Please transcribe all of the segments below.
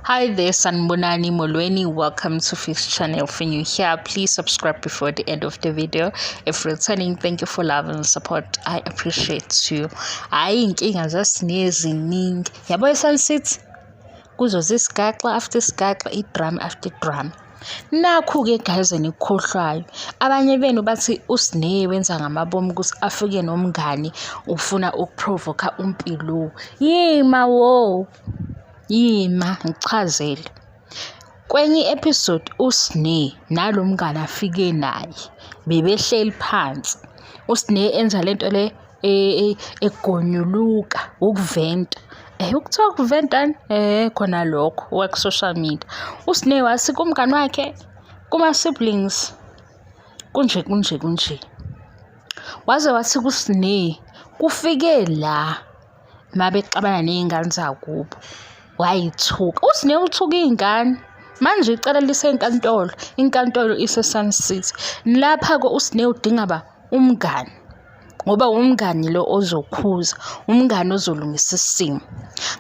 Hi there, Sanbonani Molweni. Welcome to Fix Channel. If you're new here, please subscribe before the end of the video. If returning, thank you for love and support. I appreciate you. Inkinga zasineziningi. Yabo eSunset kuzo zisigaxa after sigaxa, idrum after drum. Nakhu-ke guys enikhohlwayo. Abanye benu bathi uSneh wenza ngamabomu ukuthi afike nomngani ufuna ukuprovoke uMpilo. Yima wo. Yima ngichazele. Kwenye episode uSneh nalomngane afike naye bebehleli phansi. uSneh enza lento le egonyuluka ukuventa. Ukuthiwa ukuventani? Khona lokho wa social media. uSneh wasi kumngane wakhe kuma siblings kunje. Waze wathi kuSneh kufike la mabexabana nezingane zakubo. Wayithuka. uSneh uthuka izingane. Manje icala lisenkantolo. Inkantolo iseSunset. Lapha ko uSneh udinga umngane. Ngoba umngane lo ozokhuza, umngane ozolungisa isimo.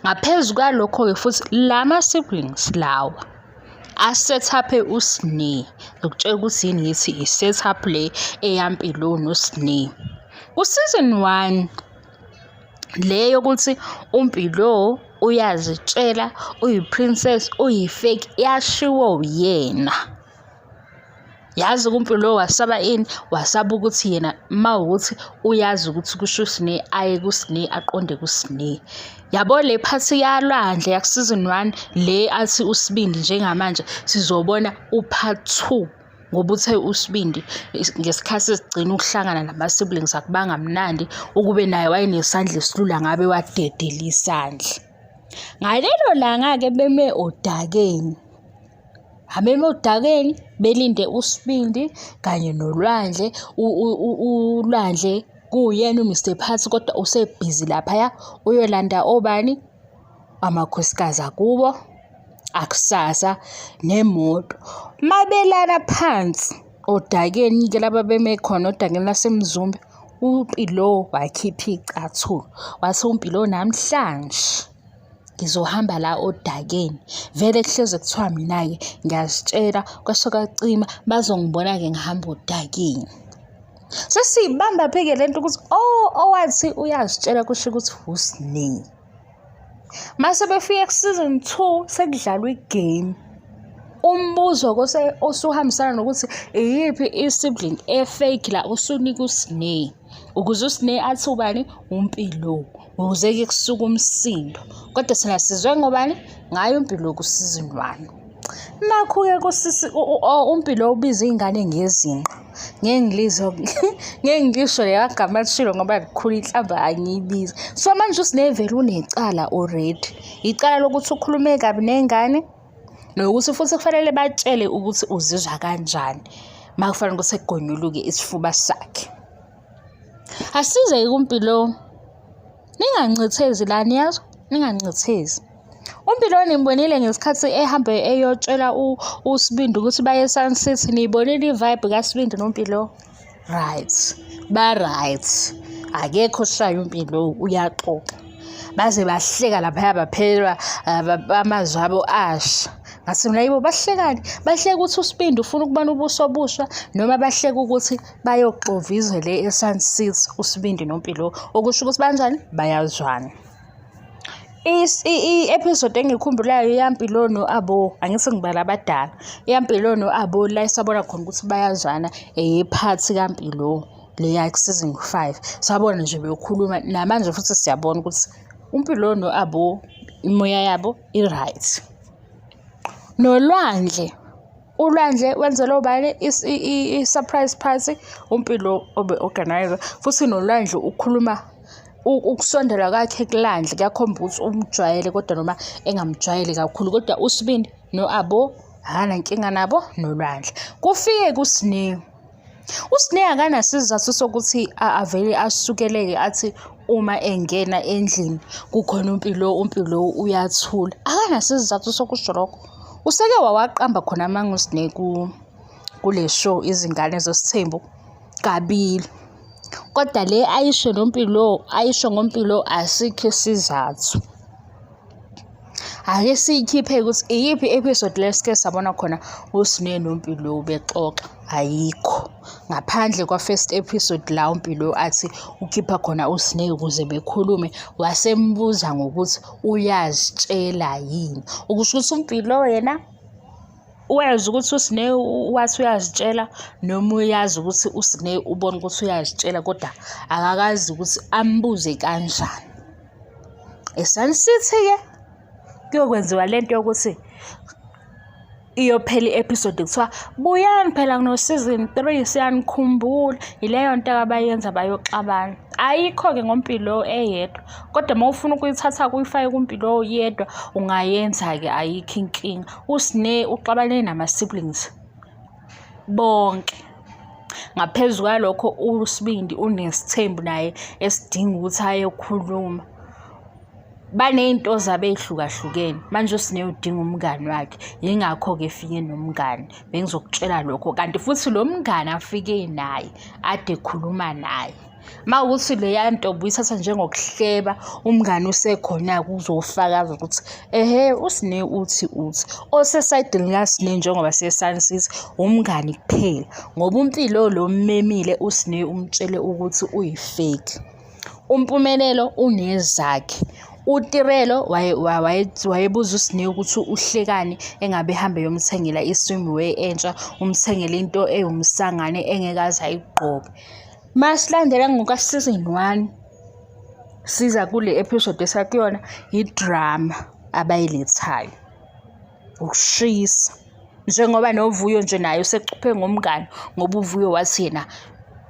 Ngaphezulu kwalokho futhi lama siblings lawa aset up uSneh. Ukutshela ukuthi yini ngithi iset up le eyaMpilo noSneh. Season 1 le yokuthi uMpilo uyazitshela uyiprincess uyifake yashiwo yena. Yazi uMpilo wasaba ini? Wasaba ukuthi yena mawukuthi uyazi ukuthi kusho uSneh aye kuSneh aqonde kuSneh. Yabo le phathi yalwandle yak season 1 le athi uSibindi njengamanje sizobona upart 2 ngoba uthe uSibindi ngesikhathi sigcina ukuhlangana nama siblings akubanga mnandi ukube naye wayenesandla esilula ngabe wadedela isandla. Ngalelo langa ke beme odakeni. Abeme odakeni belinde uSibindi kanye noLwandle. uLwandle kuyena uMr Phathi kodwa usebhizi lapha uyolanda obani amakhosikazi akubo akusasa nemoto. Mabelana phansi odakeni ke laba beme khona odakeni laseMzumbe. uMpilo wakhipha icathulo wathi uMpilo namhlanje ngizohamba la odakeni. Vele kuhleze kuthiwa mina ke ngiyazitshela kwasokacima bazongibona ke ngihamba odakeni. Sesibamba pheke lento ukuthi owathi uyazitshela kusho ukuthi uSneh. Mase befika season 2 sekudlalwa igame. Umbuzo osuhambisana nokuthi iyiphi isibling efake la usunika uSneh ukuze uSneh athi ubani uMpilo ukuze ke kusuka umsindo. Kodwa sina sizwe ngobani ngayo uMpilo ku season 1. Nakho ke kusisi uMpilo ubiza izingane ngezinqa. Ngeke ngisho lekagama lishilo ngoba likhulu inhlamba angiyibiza. So manje uSneh vele unecala already. Icala lokuthi ukhulume kabi nengane nokuthi futhi kufanele batshele ukuthi uzizwa kanjani makufanele ukuthi egonyuluke isifuba sakhe. Asize uMpilo ningancithezi la niyazo ningancithezi. uMpilo nimbonile ngesikhathi ehambe eyotshela uSibindi ukuthi baye eSunset. Niyibonile ivibe kaSibindi noMpilo? Right. Right. Akekho shayo uMpilo uyaxoxa. Baze bahleka lapha baphelwa amazwi abo asha. Ngathi mina yibo bahlekani? Bahleka ukuthi uSibindi ufuna ukubona ubuso busha noma bahleka ukuthi bayoxova izwe le eSunset uSibindi noMpilo okusho ukuthi banjani bayazwana. I-episode engikhumbulayo yaMpilo noAbo angithi ngibala abadala. yaMpilo noAbo la isabona khona ukuthi bayazwana ephathi kaMpilo le yak season 5. Sabona nje bekhuluma namanje futhi siyabona ukuthi uMpilo noAbo imoya yabo i-right. NoLwandle uLwandle wenzela ubani i-surprise party uMpilo obe organizer futhi noLwandle ukhuluma ukusondela kwakhe kuLandle kuyakhomba ukuthi umjwayele kodwa noma engamjwayeli kakhulu kodwa uSibindi noAbo hana inkinga nabo noLwandle. Kufike kuSneh. uSneh akanasizathu sokuthi avele asukeleke athi uma engena endlini kukhona uMpilo uyathula. Akanasizathu sokusho lokho. Useke wawaqamba khona manje uSneh kule show izingane zesithembu kabili. Kodwa le ayisho ngoMpilo asikho isizathu. ake siyikhiphe ukuthi iyiphi episode lesike sabona khona uSine noMpilo bexoxa. Ayikho ngaphandle kwa first episode la uMpilo athi ukhipha khona uSine ukuze bekhulume, wasembuza ngokuthi uyazitshela yini, ukusho ukuthi uMpilo yena uyazi ukuthi uSine wathi uyazitshela, noma uyazi ukuthi uSine ubona ukuthi uyazitshela kodwa akakazi ukuthi ambuze kanjani. eSun City-ke kuyokwenziwa lento yokuthi iyophela i-episode kuthiwa buyani phela kuno season 3 siyanikhumbula. Ileyo nto abayenza bayoxabana. Ayikho-ke ngoMpilo eyedwa, kodwa uma ufuna ukuyithatha kuyifake kuMpilo yedwa ungayenza-ke, ayikho inkinga. uSine uxabane nama-siblings bonke. Ngaphezu kwalokho uSibindi unesithembu naye esidinga ukuthi ayokhuluma. Baney'nto zabo ey'hlukahlukene. Manje uSine udinga umngani wakhe, yingakho-ke efike nomngani. Bengizokutshela lokho, kanti futhi lo mngani afike naye ade ekhuluma naye. Uma ukuthi leya nto buyithatha njengokuhleba, umngani usekhona-ke uzofakaza ukuthi uSine uthi. Osesayidini likaSine njengoba siye-Sun City umngani kuphela, ngoba uMpilo lo mmemile uSine umtshele ukuthi uyifake. uMpumelelo unezakhe. uTirelo wayebuza uSine ukuthi uhlekani engabe ehambe yomthengela i-swimwear entsha, umthengele into ewumsangane engeke aze ayigqoke. Masilandela ngoka season 1 siza kule episode esakuyona idrama abayilethayo, ukushisa. Njengoba noVuyo nje naye usecuphe ngomngane, ngoba uVuyo wathi yena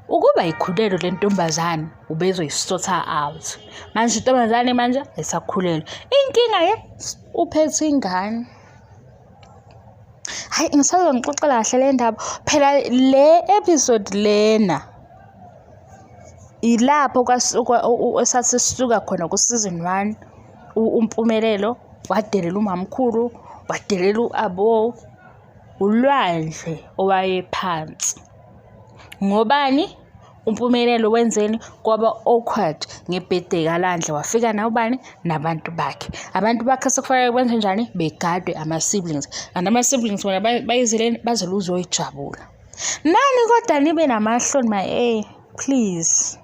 ukuba ikhulelwe le ntombazane ubezoyisotha out. Manje intombazane manje esakhulelwe, inkinga uphethe ingane. Hayi, ngisazongixoxela kahle le ndaba phela. Le episode lena ilapho esathi sisuka khona ku-season 1 uMpumelelo wadelela umamkhulu, wadelela u-Abo, uLwandle owayephansi. Ngobani? uMpumelelo wenzeni? Kwaba awkward ngebirthday kaLandle, wafika nawubani? Nabantu bakhe. Abantu bakhe sekufanele benze njani? Begadwe ama-siblings. And ama-siblings bona bayizeleni? Bazele uzoyijabula. Nani kodwa nibe namahloni please.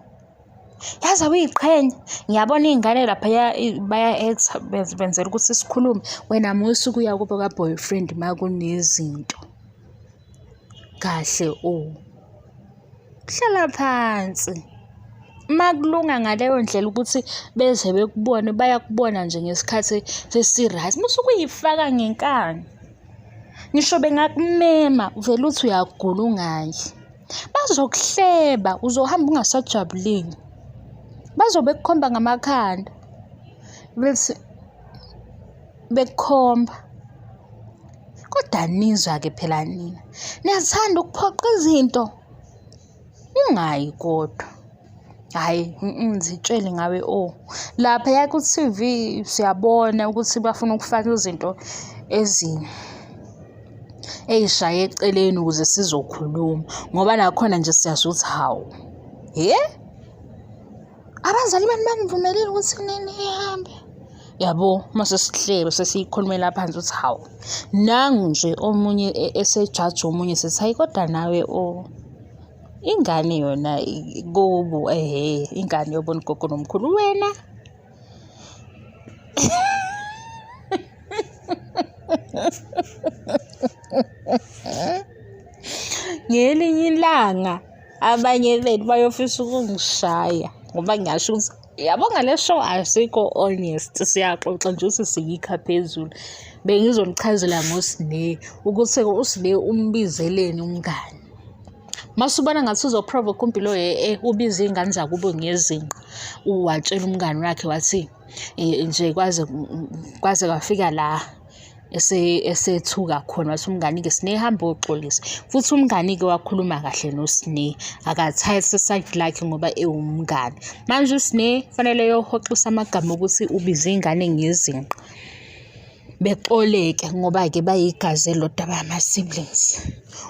Yazi awuyiqhenya. Ngiyabona iy'ngane lapha baya-act benzela ukuthi sikhulume. Wena musu kuya kube ka-boyfriend ma kunezinto. Kahle hlala phansi. Makulunga ngaleyo ndlela ukuthi beze bekubone, bayakubona nje ngesikhathi sesi-right. Musu kuyifaka ngenkani. Ngisho bengakumema uvela uthi uyagula ungayi. Bazokuhleba uzohamba ungasajabulile. Bazobe kukhomba ngamakhanda bethi bekhomba. Kodwa nizwa-ke phela nina niyathanda ukuphoqa izinto. Ungayi kodwa. Hayi, ngizitshele ngawe lapha ya ku-TV siyabona ukuthi bafuna ukufaka izinto ey'shaye eceleni ukuze sizokhuluma, ngoba nakhona nje siyazi ukuthi hawu abazali bani banivumelile ukuthi nini ihambe. Yabo, mase sihlebe sesiyikhulumela phansi ukuthi hawu nangu nje omunye esejaji omunye sithi hayi kodwa nawe ingane yona kubo ingane yobona ugogo nomkhulu wena. Ngelinye ilanga abanye bethu bayofisa ukungishaya ngoba ngiyasho ukuthi yabo ngale show asikho honest, siyaxoxa nje ukuthi siyikha phezulu. Bengizonichazela ngoSine ukuthi uSine umbizeleni umngane. Masubona ngathi uzoprovoke uMpilo ubiza ingane zakubo ngezinqa, watshela umngane wakhe wathi nje kwaze kwafika la esethuka khona, wathi umngane-ke Sine hamba uxolisa. Futhi umngane-ke wakhuluma kahle noSine, akathathe side lakhe ngoba ewumngane. Manje uSine fanele yohoxisa amagama ukuthi ubize ingane ngezinqa, bexoleke ngoba-ke bayigazi elodwa bama-siblings.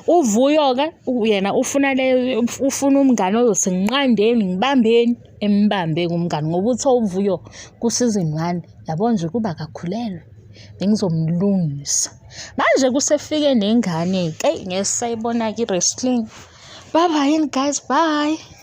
uVuyo-ke yena ufuna umngane ozothi ngiqandeni ngibambeni, embambe kumngane ngoba uthi uVuyo ku-season 1 yabo nje kuba kakhulelwe. bengizomlungisa. Manje kusefike nengane-ke ngeke sisayibona-ke i-wrestling. Bye bye guys, bye.